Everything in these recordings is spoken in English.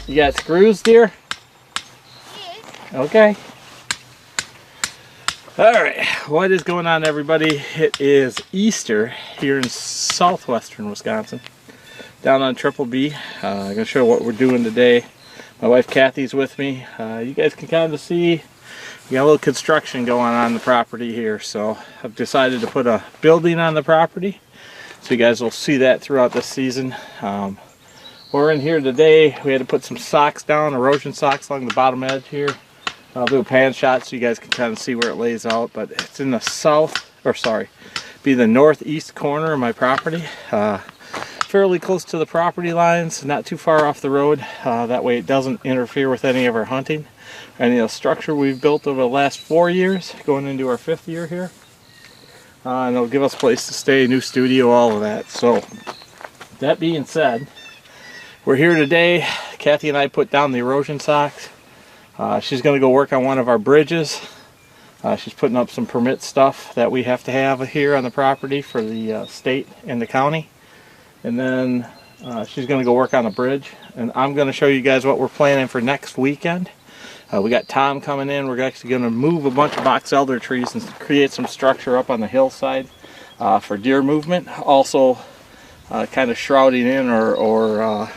You got screws, dear? Okay. Alright, what is going on, everybody? It is Easter here in southwestern Wisconsin, down on Triple B. I'm going to show you what we're doing today. My wife Kathy's with me. You guys can kind of see we got a little construction going on the property here, so I've decided to put a building on the property, so you guys will see that throughout this season. We're in here today. We had to put some socks down, erosion socks along the bottom edge here. I'll do a pan shot so you guys can kind of see where it lays out, but it's in the south, or sorry, be the northeast corner of my property. Fairly close to the property lines, not too far off the road. That way it doesn't interfere with any of our hunting. Any of the structure we've built over the last 4 years, going into our 5th year here. And it'll give us a place to stay, new studio, all of that. So, that being said, we're here today. Kathy and I put down the erosion socks. She's going to go work on one of our bridges. She's putting up some permit stuff that we have to have here on the property for the state and the county. And then she's going to go work on a bridge. And I'm going to show you guys what we're planning for next weekend. We got Tom coming in. We're actually going to move a bunch of box elder trees and create some structure up on the hillside for deer movement. Also kind of shrouding in or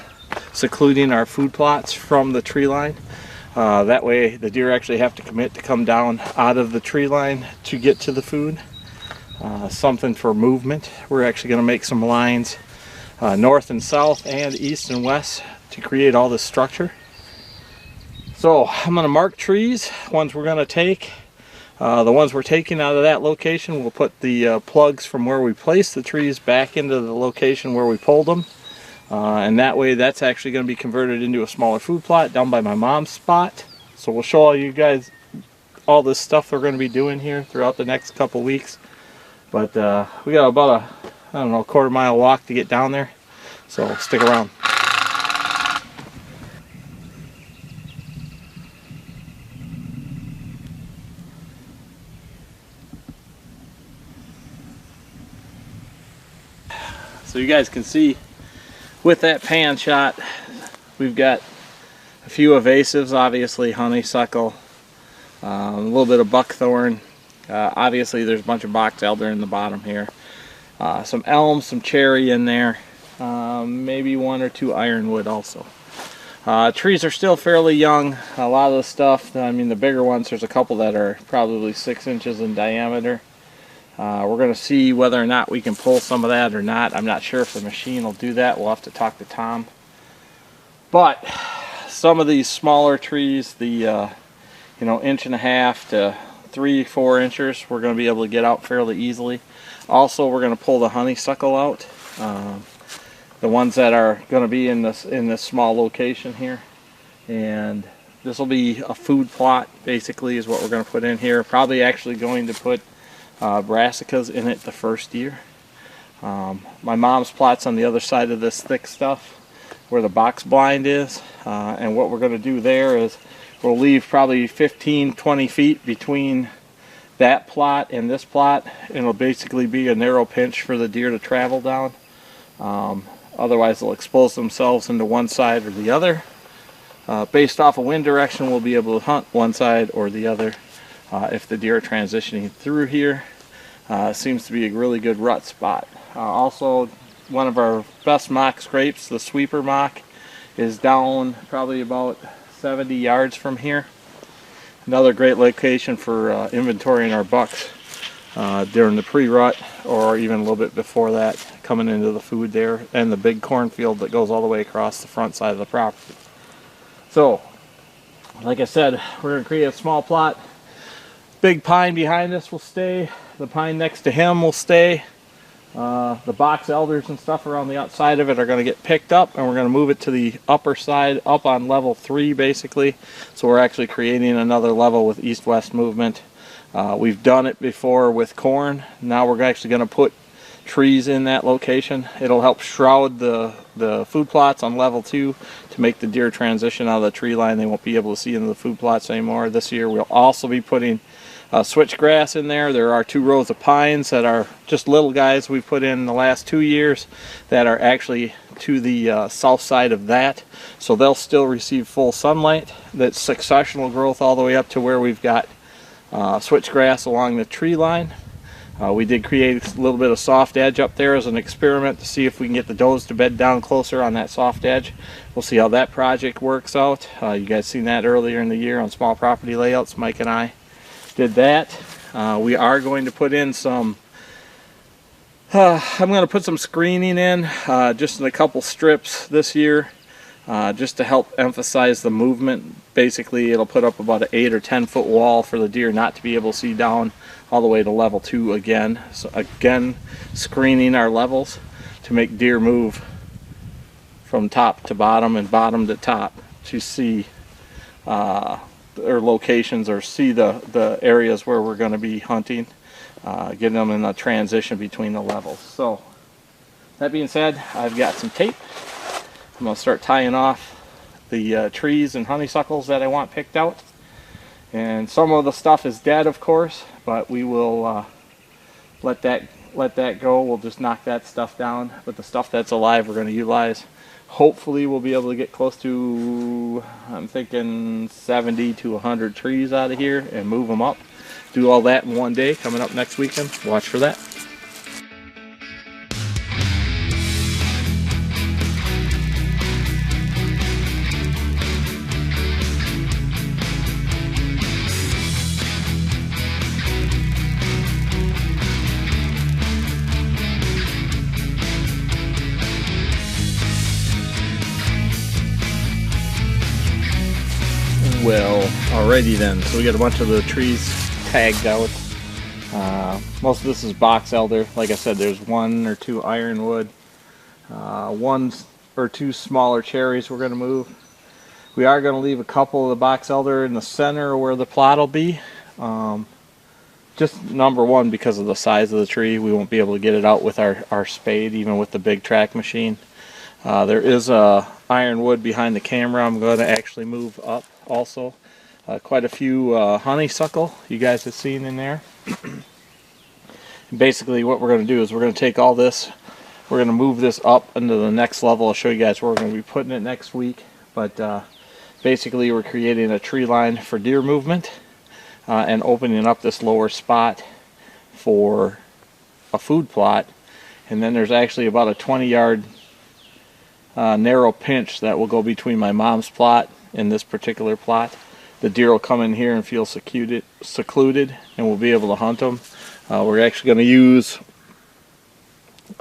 secluding our food plots from the tree line. That way the deer actually have to commit to come down out of the tree line to get to the food. Something for movement. We're actually going to make some lines north and south and east and west to create all this structure. So I'm going to mark trees, ones we're going to take. The ones we're taking out of that location, we'll put the plugs from where we placed the trees back into the location where we pulled them. And that way that's actually going to be converted into a smaller food plot down by my mom's spot. So we'll show all you guys all this stuff we're going to be doing here throughout the next couple weeks. But we got about a, I don't know, quarter-mile walk to get down there. So stick around. So you guys can see with that pan shot, we've got a few evasives, obviously honeysuckle, a little bit of buckthorn. Obviously there's a bunch of box elder in the bottom here. Some elm, some cherry in there, maybe 1 or 2 ironwood also. Trees are still fairly young. A lot of the stuff, I mean the bigger ones, there's a couple that are probably 6 inches in diameter. We're going to see whether or not we can pull some of that or not. I'm not sure if the machine will do that. We'll have to talk to Tom. But some of these smaller trees, the you know, 1.5 to 3-4 inches, we're going to be able to get out fairly easily. Also, we're going to pull the honeysuckle out, the ones that are going to be in this small location here, and this will be a food plot. Basically, is what we're going to put in here. Probably actually going to put brassicas in it the first year. My mom's plot's on the other side of this thick stuff where the box blind is, and what we're going to do there is we'll leave probably 15-20 feet between that plot and this plot, and it'll basically be a narrow pinch for the deer to travel down. Otherwise they'll expose themselves into one side or the other. Based off of wind direction, we'll be able to hunt one side or the other. If the deer are transitioning through here, seems to be a really good rut spot. Also, one of our best mock scrapes, the sweeper mock, is down probably about 70 yards from here. Another great location for inventorying our bucks during the pre-rut, or even a little bit before that, coming into the food there, and the big cornfield that goes all the way across the front side of the property. So, like I said, we're going to create a small plot. Big pine behind us will stay. The pine next to him will stay. The box elders and stuff around the outside of it are going to get picked up, and we're going to move it to the upper side, up on level 3 basically. So we're actually creating another level with east-west movement. We've done it before with corn. Now we're actually going to put trees in that location. It'll help shroud the food plots on level 2 to make the deer transition out of the tree line. They won't be able to see into the food plots anymore. This year we'll also be putting switchgrass in there. There are 2 rows of pines that are just little guys we've put in the last 2 years that are actually to the south side of that, so they'll still receive full sunlight. That's successional growth all the way up to where we've got switchgrass along the tree line. We did create a little bit of soft edge up there as an experiment to see if we can get the does to bed down closer on that soft edge. We'll see how that project works out. You guys seen that earlier in the year on small property layouts. Mike and I did that. We are going to put in some I'm going to put some screening in just in a couple strips this year, just to help emphasize the movement. Basically, it'll put up about an 8 or 10 foot wall for the deer not to be able to see down all the way to level 2 again. So again, screening our levels to make deer move from top to bottom and bottom to top to see their locations, or see the areas where we're going to be hunting. Getting them in a transition between the levels. So that being said, I've got some tape. I'm going to start tying off the trees and honeysuckles that I want picked out. And some of the stuff is dead, of course, but we will let that go. We'll just knock that stuff down. But the stuff that's alive we're going to utilize. Hopefully we'll be able to get close to, I'm thinking 70 to 100 trees out of here and move them up. Do all that in one day coming up next weekend. Watch for that. Well, alrighty then. So we got a bunch of the trees tagged out. Most of this is box elder. Like I said, there's 1 or 2 ironwood, 1 or 2 smaller cherries we're going to move. We are going to leave a couple of the box elder in the center where the plot will be. Just number 1, because of the size of the tree, we won't be able to get it out with our spade, even with the big track machine. There is a ironwood behind the camera I'm going to actually move up also. Quite a few honeysuckle you guys have seen in there. Basically what we're going to do is we're going to take all this, we're going to move this up into the next level. I'll show you guys where we're going to be putting it next week. But basically we're creating a tree line for deer movement and opening up this lower spot for a food plot. And then there's actually about a 20-yard narrow pinch that will go between my mom's plot and this particular plot. The deer will come in here and feel secluded, and we'll be able to hunt them. We're actually going to use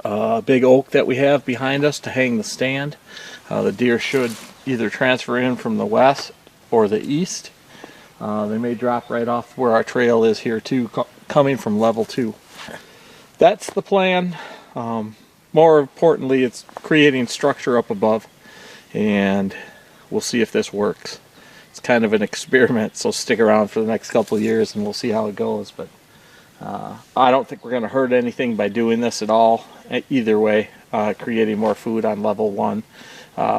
a big oak that we have behind us to hang the stand. The deer should either transfer in from the west or the east. They may drop right off where our trail is here too, coming from level 2. That's the plan. More importantly, it's creating structure up above, and we'll see if this works. It's kind of an experiment, so stick around for the next couple of years and we'll see how it goes. But I don't think we're going to hurt anything by doing this at all. Either way, creating more food on level 1,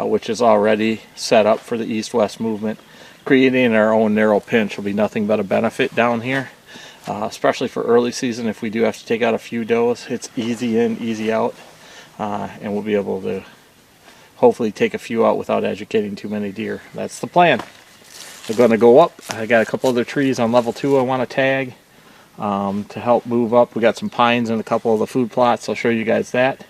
which is already set up for the east-west movement. Creating our own narrow pinch will be nothing but a benefit down here, especially for early season. If we do have to take out a few does, it's easy in, easy out, and we'll be able to hopefully take a few out without educating too many deer. That's the plan. We're going to go up. I got a couple other trees on level 2 I want to tag to help move up. We got some pines and a couple of the food plots. I'll show you guys that.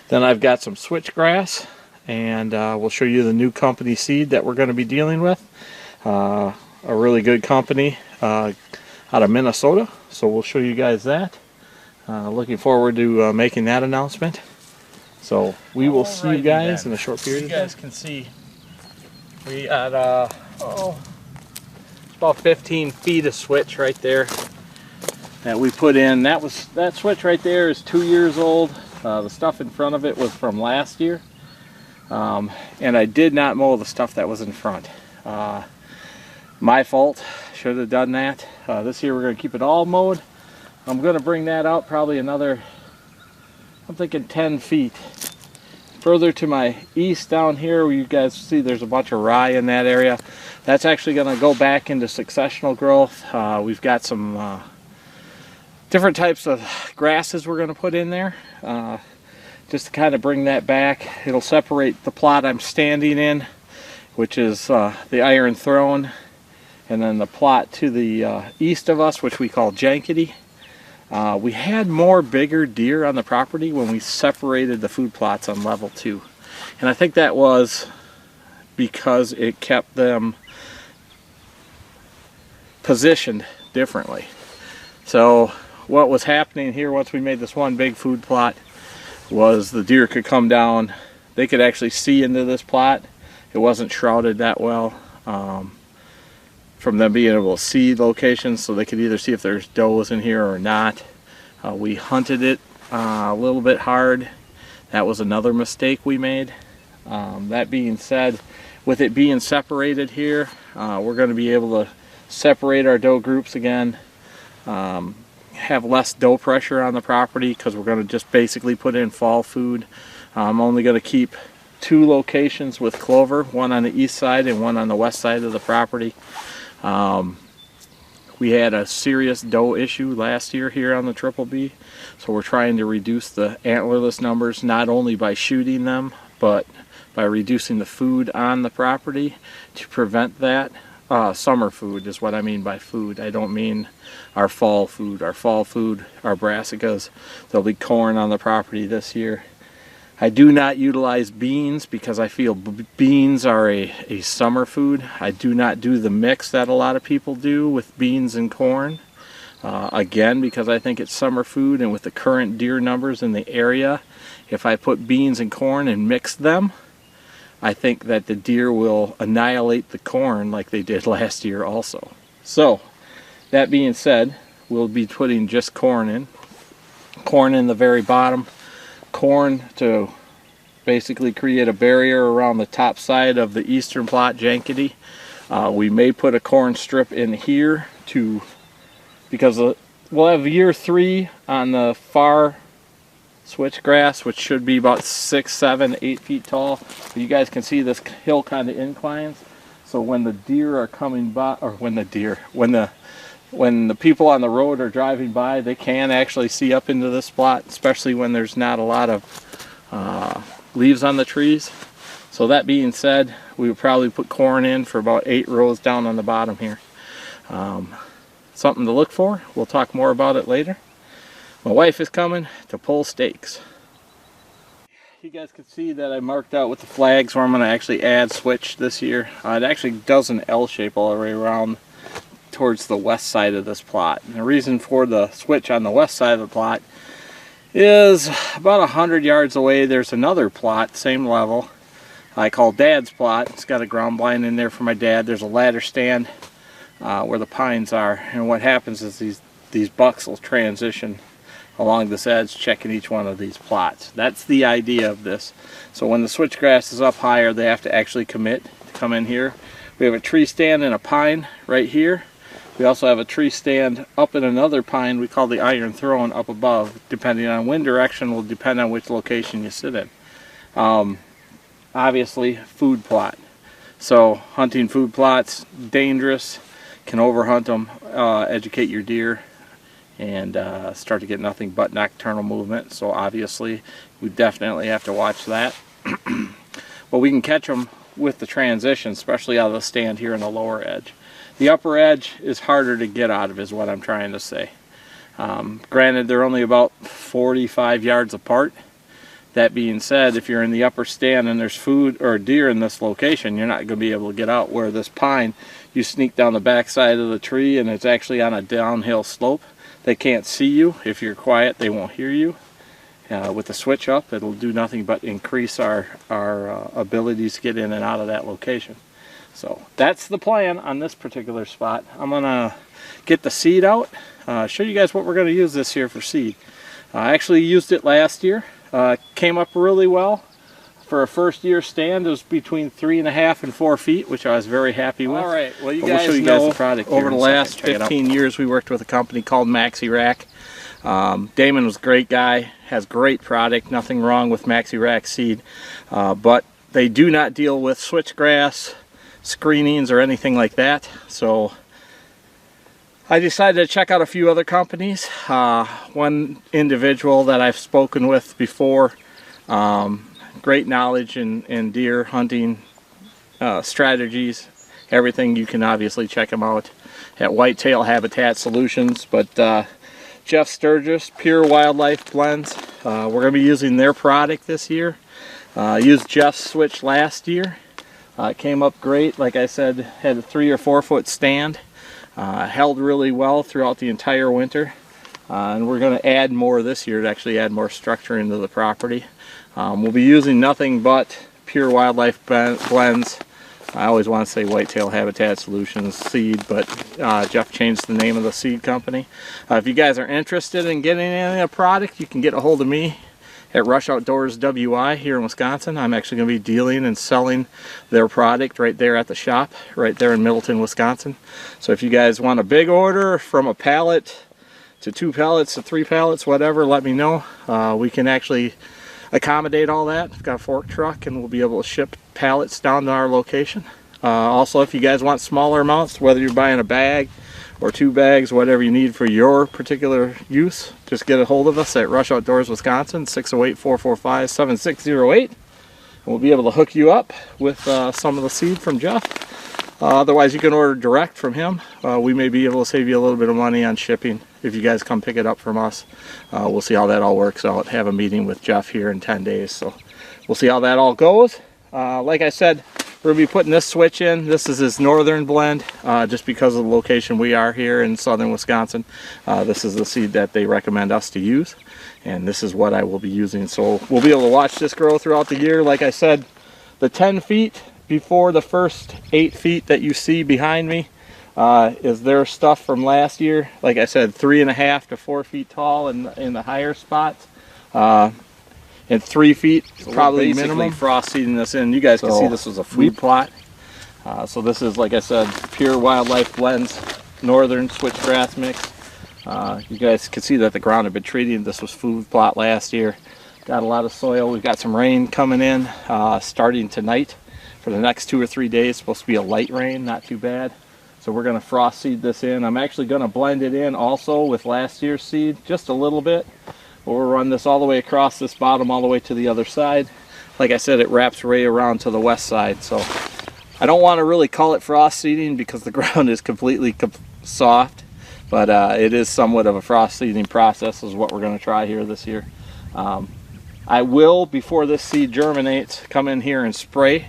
Then I've got some switchgrass, and we'll show you the new company seed that we're going to be dealing with. A really good company out of Minnesota, so we'll show you guys that. Looking forward to making that announcement. So we will see you guys in a short period of time. You guys can see we got about 15 feet of switch right there that we put in. That switch right there is 2 years old. The stuff in front of it was from last year, and I did not mow the stuff that was in front. My fault. Should have done that. This year we're going to keep it all mowed. I'm going to bring that out probably another, I'm thinking 10 feet. Further to my east down here, where you guys see there's a bunch of rye in that area. That's actually going to go back into successional growth. We've got some different types of grasses we're going to put in there. just to kind of bring that back. It'll separate the plot I'm standing in, which is the Iron Throne, and then the plot to the east of us, which we call Jankety. We had more bigger deer on the property when we separated the food plots on level 2. And I think that was because it kept them positioned differently. So what was happening here once we made this one big food plot was the deer could come down. They could actually see into this plot. It wasn't shrouded that well from them being able to see locations, so they could either see if there's does in here or not. We hunted it a little bit hard. That was another mistake we made. That being said, with it being separated here, we're going to be able to separate our doe groups again, have less doe pressure on the property because we're going to just basically put in fall food. I'm only going to keep 2 locations with clover, one on the east side and one on the west side of the property. We had a serious doe issue last year here on the Triple B, so we're trying to reduce the antlerless numbers not only by shooting them, but by reducing the food on the property to prevent that. Summer food is what I mean by food. I don't mean our fall food. Our fall food, our brassicas, there'll be corn on the property this year. I do not utilize beans because I feel beans are a summer food. I do not do the mix that a lot of people do with beans and corn. Again, because I think it's summer food, and with the current deer numbers in the area, if I put beans and corn and mix them, I think that the deer will annihilate the corn like they did last year also. So, that being said, we'll be putting just corn in. Corn in the very bottom. Corn to basically create a barrier around the top side of the eastern plot, Jankety. We may put a corn strip in here because we'll have year 3 on the far switchgrass, which should be about 6, 7, 8 feet tall. But you guys can see this hill kind of inclines. So when the deer are coming by, or when the people on the road are driving by, they can actually see up into this spot, especially when there's not a lot of leaves on the trees. So that being said, we would probably put corn in for about 8 rows down on the bottom here. Something to look for. We'll talk more about it later. My wife is coming to pull stakes. You guys can see that I marked out with the flags where I'm going to actually add switch this year. It actually does an L shape all the way around towards the west side of this plot. And the reason for the switch on the west side of the plot is about 100 yards away there's another plot, same level, I call Dad's plot. It's got a ground blind in there for my dad. There's a ladder stand where the pines are, and what happens is these bucks will transition along this edge, checking each one of these plots. That's the idea of this. So when the switchgrass is up higher, they have to actually commit to come in here. We have a tree stand and a pine right here. We also have a tree stand up in another pine we call the Iron Throne up above. Depending on wind direction will depend on which location you sit in. Obviously, food plot. So hunting food plots, dangerous, can overhunt them, educate your deer, and start to get nothing but nocturnal movement. So obviously we definitely have to watch that. But we can catch them with the transition, especially out of the stand here in the lower edge. The upper edge is harder to get out of, is what I'm trying to say. Granted, they're only about 45 yards apart. That being said, if you're in the upper stand and there's food or deer in this location, you're not going to be able to get out. Where this pine, you sneak down the back side of the tree and it's actually on a downhill slope. They can't see you. If you're quiet, they won't hear you. With the switch up, it'll do nothing but increase our abilities to get in and out of that location. So that's the plan on this particular spot. I'm going to get the seed out, show you guys what we're going to use this year for seed. I actually used it last year. Came up really well. For a first year stand, it was between 3.5 and 4 feet, which I was very happy with. Alright, well you guys know, the product over the last 15 years we worked with a company called Maxi Rack. Damon was a great guy, has great product, nothing wrong with Maxi Rack seed, but they do not deal with switchgrass, screenings, or anything like that. So I decided to check out a few other companies. One individual that I've spoken with before Great knowledge in deer hunting strategies, everything. You can obviously check them out at Whitetail Habitat Solutions. But Jeff Sturgis, Pure Wildlife Blends, we're going to be using their product this year. Used Jeff's switch last year. It came up great. Like I said, had a 3 or 4 foot stand. Held really well throughout the entire winter. And we're going to add more this year to actually add more structure into the property. We'll be using nothing but Pure Wildlife Blends. I always want to say Whitetail Habitat Solutions seed, but Jeff changed the name of the seed company. If you guys are interested in getting any of the product, you can get a hold of me at Rush Outdoors WI here in Wisconsin. I'm actually going to be dealing and selling their product right there at the shop, right there in Middleton, Wisconsin. So if you guys want a big order from a pallet to 2 pallets to 3 pallets, whatever, let me know. We can actually accommodate all that. We've got a fork truck and we'll be able to ship pallets down to our location. Also, if you guys want smaller amounts, whether you're buying a bag or 2 bags, whatever you need for your particular use, just get a hold of us at Rush Outdoors Wisconsin, 608-445-7608. And we'll be able to hook you up with some of the seed from Jeff. Otherwise, you can order direct from him. We may be able to save you a little bit of money on shipping if you guys come pick it up from us. We'll see how that all works out. Have a meeting with Jeff here in 10 days. So we'll see how that all goes. Like I said, we're going to be putting this switch in. This is his northern blend, just because of the location we are here in southern Wisconsin. This is the seed that they recommend us to use, and this is what I will be using. So we'll be able to watch this grow throughout the year. Like I said, the 10 feet before the first 8 feet that you see behind me is their stuff from last year. Like I said, 3.5 to 4 feet tall in the higher spots. And 3 feet so probably minimum. Frost seeding this in. You guys can see this was a food plot. So this is, like I said, Pure Wildlife Blends Northern Switchgrass mix. You guys can see that the ground had been treated. This was food plot last year. Got a lot of soil. We've got some rain coming in starting tonight for the next 2 or 3 days. It's supposed to be a light rain, not too bad. So we're going to frost seed this in. I'm actually going to blend it in also with last year's seed, just a little bit. We'll run this all the way across this bottom, all the way to the other side. Like I said, it wraps right around to the west side. So I don't want to really call it frost seeding because the ground is completely soft, but it is somewhat of a frost seeding process is what we're going to try here this year. I will, before this seed germinates, come in here and spray.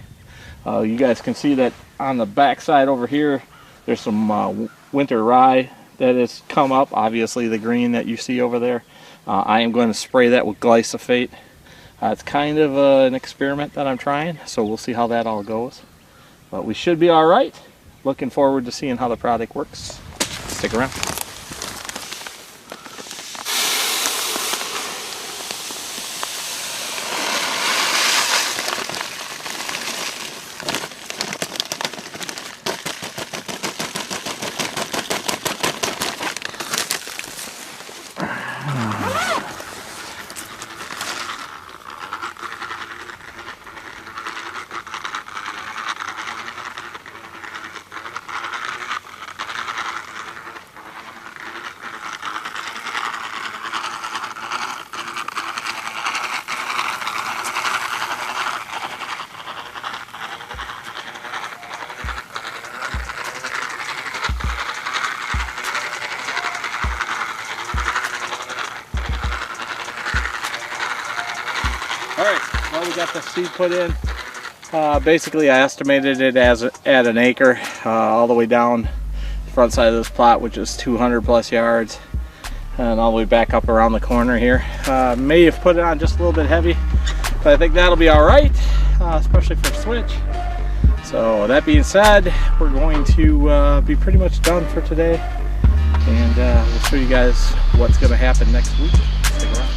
You guys can see that on the back side over here, there's some winter rye that has come up. Obviously the green that you see over there. I am going to spray that with glyphosate. It's kind of an experiment that I'm trying, so we'll see how that all goes. But we should be all right. Looking forward to seeing how the product works. Stick around. Alright, well, we got the seed put in. Basically I estimated it as at an acre, all the way down the front side of this plot, which is 200 plus yards, and all the way back up around the corner here. May have put it on just a little bit heavy, but I think that'll be alright, especially for switch. So that being said, we're going to be pretty much done for today, and we'll show you guys what's going to happen next week. Stick around.